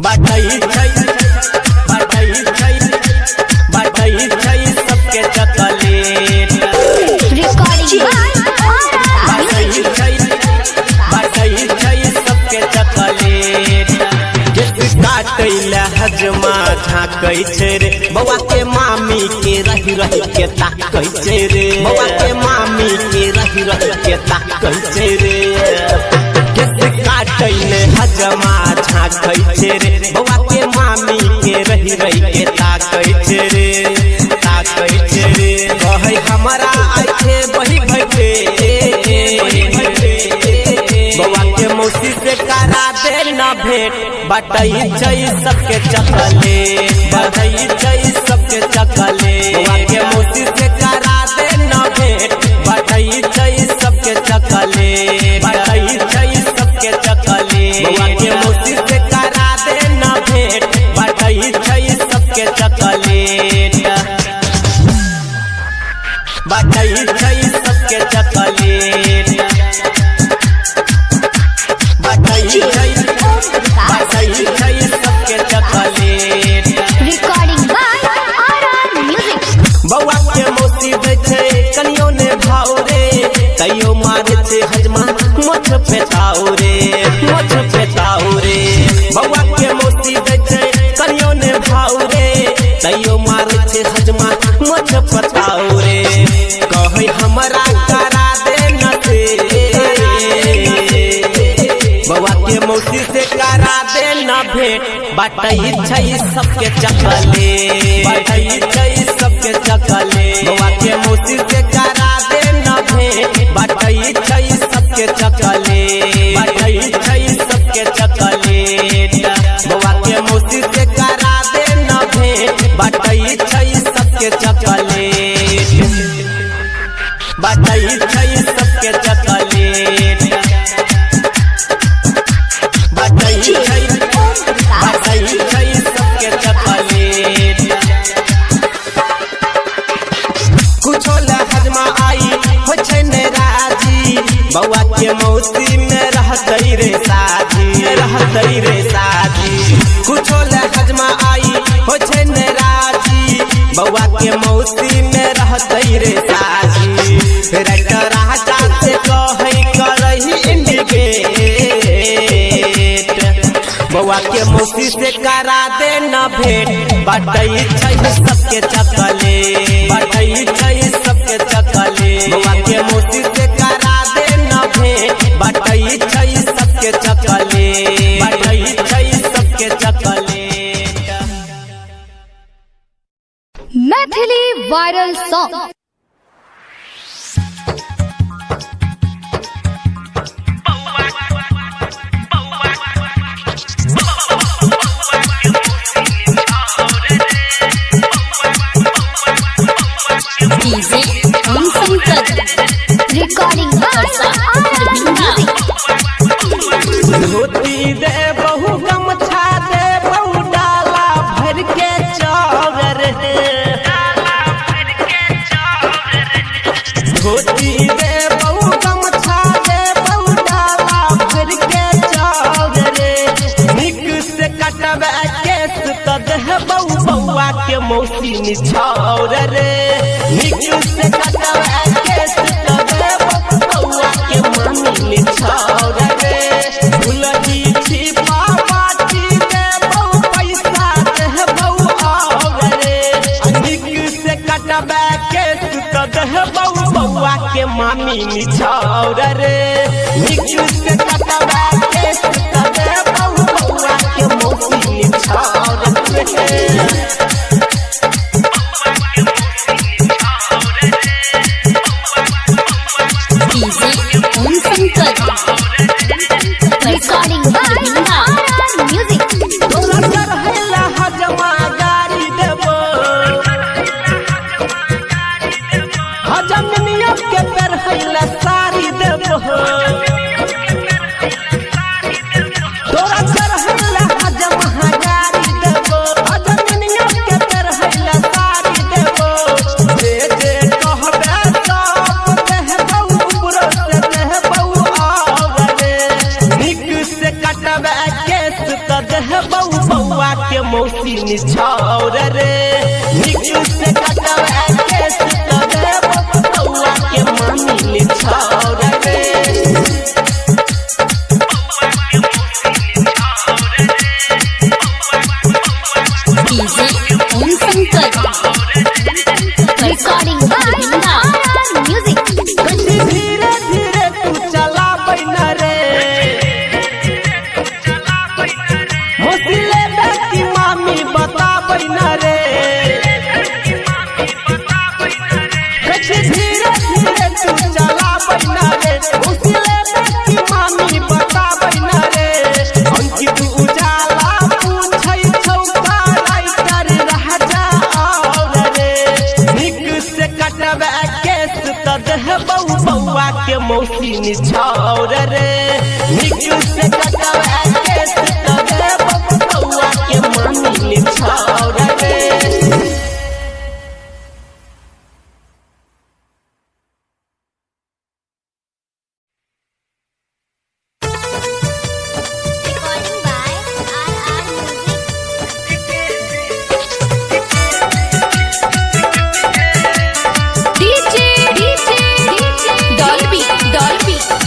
बाटई छै सबके चकलेट बाटई छै सबके चकलेट काटैले हजमा झाँकै छै रे बौआ के मामी के रही रही के ताकै छै रे बौआ के मामी के रही रही के ताकै छै रे काटैले हजमा झाँकै छै रे बौआ के मामी के रही रही के ताकै छै रे कहै हमरा आइथे बही भइते बौआ के मौसी से करा दे न भेंट बाटई छै सबके चकलेट बाटई छै सबके चकलेट बौआ के मौसी से करा दे न भेंट बाटई छै सबके चकलेट बाटई छै सबके चकलेट बौआ के मौसी से करा दे न भेंट बाटई छै सबके चकलेट बाटई छै सबके चकलेट बाटई छै सबके चकलेट बौआ के मौसी दै छै कनियो ने भाव रे तैयो मारे छै हजमा मोछ फेताऊ रे बौआ के मौसी दै छै कनियो ने भाव रे तैयो मारे छै हजमा मोछ फेताऊ रे कहै हमरा करा दे न से बौआ के मौसी से करा दे न भेंट बाटई छै सबके चकलेट बाटई छै सबके चकलेट बौआ के मौसी से करा दे न भेंट बाटई छै सबके चकलेट बाटई छै सबके चकलेट बौआ के मौसी से करा दे न भेंट बाटई छै सबके चकलेट बाटई छै सबके चकलेट बाटई छै सबके चकलेट कुछो ले हजमा आई हो छै ने राजी बौआ के मौसी में रहतई रे साजी कुछो ले हजमा आई हो छै ने राजी बौआ के मौसी में रहतई रे साजी राजा से कहै करही इंडिकेट बौआ के मौसी से करा दे न भेंट बाटई छै सबके चकलेट बाटई छै सबके चकलेट बौआ के मौसी से करा दे न भेंट बाटई छै सबके चकलेट बाटई छै सबके chocolate Maithili viral song recording धोती दे बहु गमछा दे बहु डाला भर के चावर धोती दे बहु गमछा दे बहु डाला भर के चावर निक से कटबे केस त देह बहु बौआ के मौसी निछावर रे निक से कटबे केस त देह बौआ के मामी निछावर रे फुलही छिपा बाटी दे बहु पैसा देह बहु आवरे निक से कटबे केस त देह बहु बौआ के मामी निछावर रे निक से कटबे केस त देह बहु बौआ के मौसी निछावर रे रिकॉर्डिंग म्यूजिक हजमा गाड़ी देबो हजम नियम के पेर हैला साड़ी देबो के मौसी निछावर रे निक से कटवा के सुतबे बउआ के मामी निछावर रे Recording by RR Music. धीरे धीरे तू चला बैना रे मौसी ले की मामी बता बैना रे धीरे धीरे तू चला बैना रे मौसी ले की मामी बता बैना रे अंकित उजाला पूछै छौका राइटर रह जा और रे निक से कटवा केस त देह बउआ के मौसी निछावर रे निक से कटवा केस त देह बउआ के मामी निछावर रे Recording by RR Music. DJ Dolby.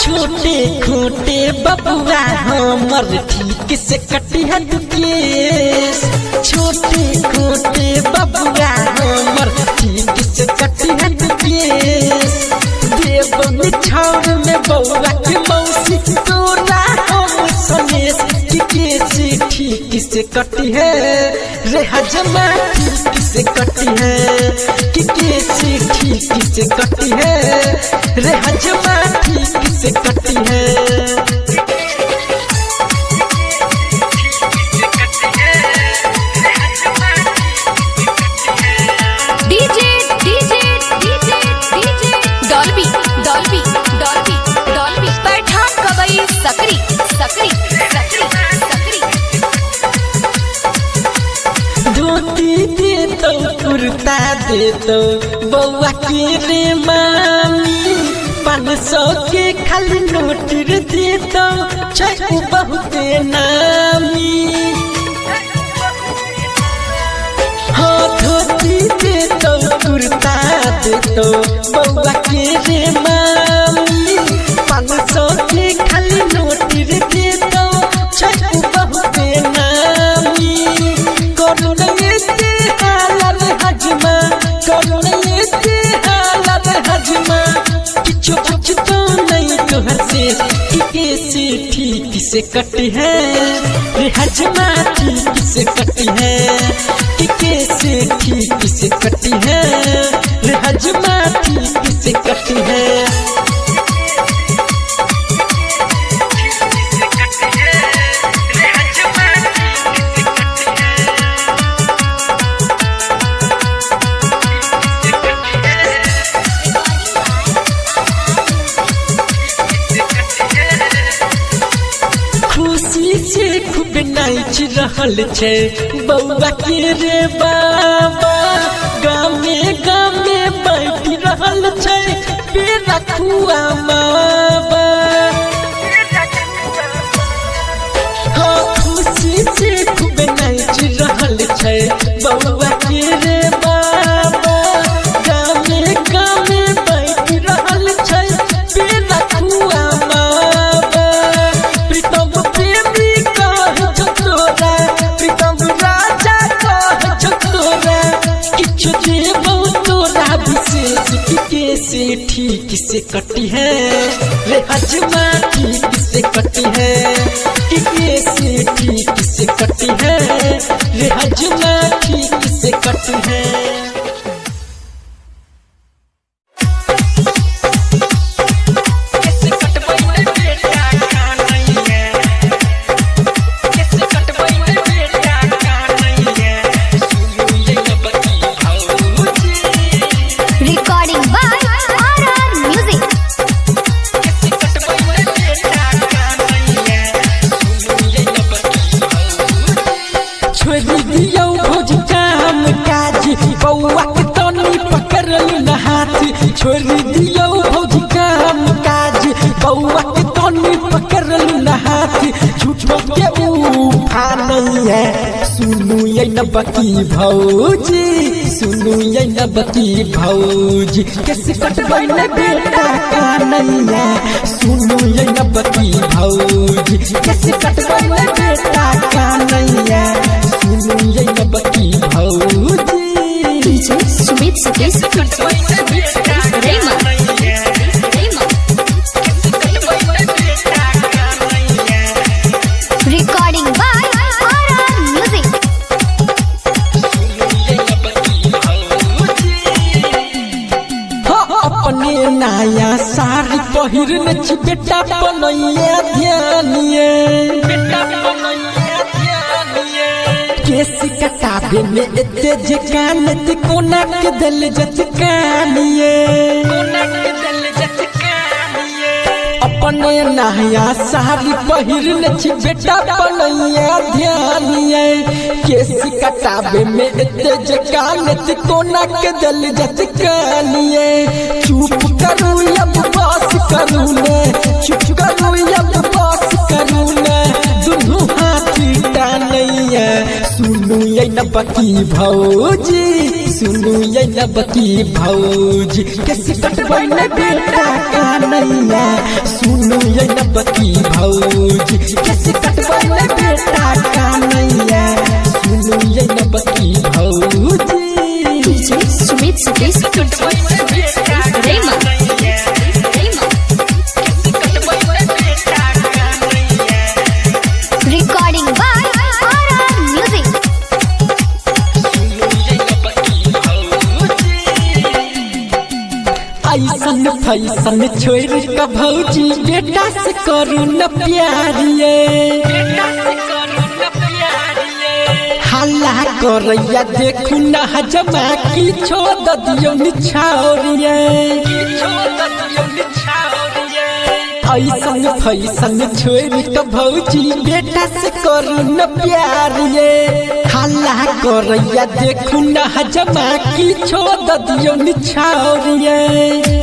छोटे खोटे बबुआ हमर ठीक से कटिया केस छोटे खोटे बबुआ हमर ठीक से कटिया केस देव मिठार में बउआ के मौसी तोरा हम सनेस कैसे ठीक से कटी है रे हजमा ठीक से कटी है कि कैसे ठीक से कटी है रे हजमा ठीक से कटी है Dolby. बैठा कबई सकरी धोती दे तो कुर्ता दे तो बउआ के रे मामी 500 के खाली नोट दे तो चकू बहुते नामी हाँ धोती दे तो कुर्ता दे तो बउआ के रे मामी 500 के खाली नोट दे तो चकू बहुते नामी करुण ये हालत हजमा करुण ये हालत हजमा किछु बचतो नहीं तोहर से कैसे ठीक से कटी है रे हजमा ठीक से कटी है कि कैसे ठीक से कटी है रे हजमा ठीक से कटी है खुशी से खूब नाच रहल छे बउआ के रे बाबा गामे गामे बैठ रहल छे बेरा खुआ माबा हाँ खुशी से खूब नाच रहल छे बउआ के रे बाबा गामे गामे बैठ रहल छे बेरा खुआ माबा प्रीतम प्रेमी कह छोरा प्रीतम राजा कह छोरा किछु देबो तोरा विशेष कैसे ठीक से कटी है रे हजमा ठीक से कटी है कि कैसे ठीक से कटी है रे हजमा ठीक से कटी है Recording by RR Music. छोड़ दियो भोज काम काज बउआ नबकी भौजी सुनु ये नबकी भौजी कैसे कटबै न बेटा कानैया सुनु ये नबकी भौजी कैसे कटबै न बेटा कानैया सुनु ये नबकी भौजी DJ Sumit Satish Rema recording by RR music अपने नया साड़ी पहिरने छी बेटा बनैया ध्यानिए केस कटाबे में एते जे कानत कोना के दिल जचकानिए अपने नया साड़ी पहिरने छी बेटा बनैया ध्यानिए केस कटाबे में एते जे कानत कोना के दिल जचकानिए चुप करू अब बस करू ने चुप करू अब बस करू ने दुनू हाथी टानैया सुनु ये नबकी भौजी सुनु ये नबकी भौजी कैसे कटबै न बेटा कानैया सुनु ये नबकी भौजी कैसे कटबै न बेटा कानैया सुनु ये नबकी भौजी DJ Sumit Satish Rema recording by RR music ऐसन फैसन छोड़ का भौजी बेटा से करू न प्यारिए हल्ला करैया देखू न हजमा की छोड़ दियो निछावरिए ऐसन फैसन छोड़ का भौजी बेटा से करू न प्यारिए हल्ला करैया देखू न हजमा की छोड़ दियो निछावरिए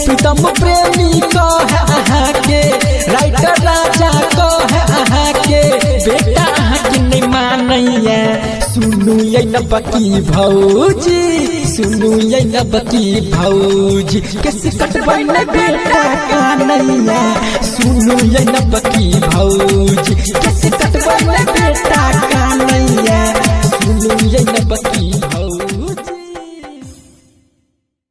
प्रीतम प्रेमी कह अहाँ के राइटर राजा कह अहाँ के बेटा अहाँ के नहीं मानैया सुनु ये नबकी भौजी सुनु ये नबकी भौजी कैसे कटबै न बेटा कानैया सुनु ये नबकी भौजी कैसे कटबै न बेटा कानैया सुनु ये नबकी